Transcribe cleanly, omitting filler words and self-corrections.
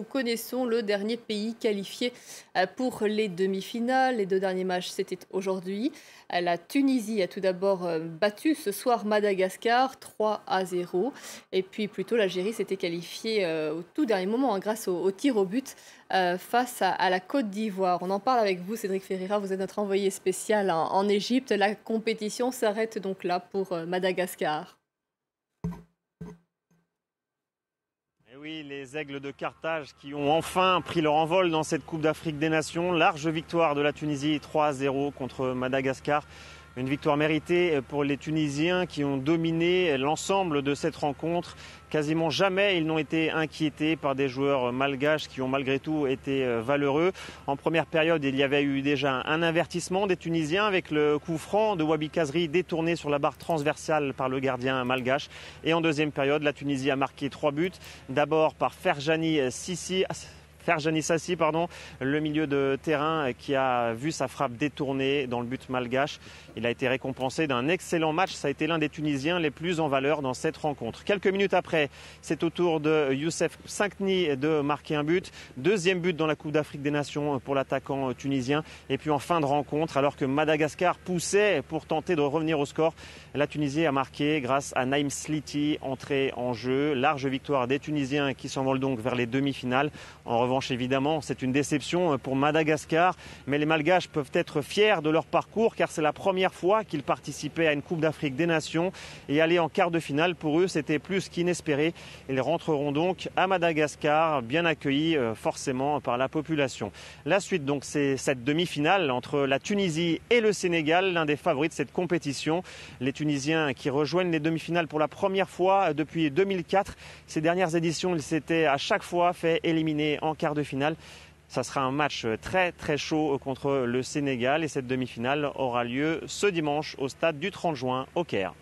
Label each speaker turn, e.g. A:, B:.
A: Nous connaissons le dernier pays qualifié pour les demi-finales. Les deux derniers matchs, c'était aujourd'hui. La Tunisie a tout d'abord battu ce soir Madagascar 3-0. Et puis plutôt l'Algérie s'était qualifiée au tout dernier moment grâce au tir au but face à la Côte d'Ivoire. On en parle avec vous, Cédric Ferreira. Vous êtes notre envoyé spécial en Égypte. La compétition s'arrête donc là pour Madagascar.
B: Et oui, les Aigles de Carthage qui ont enfin pris leur envol dans cette Coupe d'Afrique des Nations. Large victoire de la Tunisie 3-0 contre Madagascar. Une victoire méritée pour les Tunisiens qui ont dominé l'ensemble de cette rencontre. Quasiment jamais ils n'ont été inquiétés par des joueurs malgaches qui ont malgré tout été valeureux. En première période, il y avait eu déjà un avertissement des Tunisiens avec le coup franc de Wabi Kazri détourné sur la barre transversale par le gardien malgache. Et en deuxième période, la Tunisie a marqué 3 buts. D'abord par Ferjani Sassi, le milieu de terrain qui a vu sa frappe détournée dans le but malgache. Il a été récompensé d'un excellent match. Ça a été l'un des Tunisiens les plus en valeur dans cette rencontre. Quelques minutes après, c'est au tour de Youssef Sankni de marquer un but. Deuxième but dans la Coupe d'Afrique des Nations pour l'attaquant tunisien. Et puis en fin de rencontre, alors que Madagascar poussait pour tenter de revenir au score, la Tunisie a marqué grâce à Naïm Sliti, entré en jeu. Large victoire des Tunisiens qui s'envolent donc vers les demi-finales. En revanche, évidemment, c'est une déception pour Madagascar. Mais les Malgaches peuvent être fiers de leur parcours car c'est la première fois qu'ils participaient à une Coupe d'Afrique des Nations. Et aller en quart de finale, pour eux, c'était plus qu'inespéré. Ils rentreront donc à Madagascar, bien accueillis forcément par la population. La suite, donc, c'est cette demi-finale entre la Tunisie et le Sénégal, l'un des favoris de cette compétition. Les Tunisiens qui rejoignent les demi-finales pour la première fois depuis 2004. Ces dernières éditions, ils s'étaient à chaque fois fait éliminer en quart de finale. Ça sera un match très très chaud contre le Sénégal et cette demi-finale aura lieu ce dimanche au stade du 30 juin au Caire.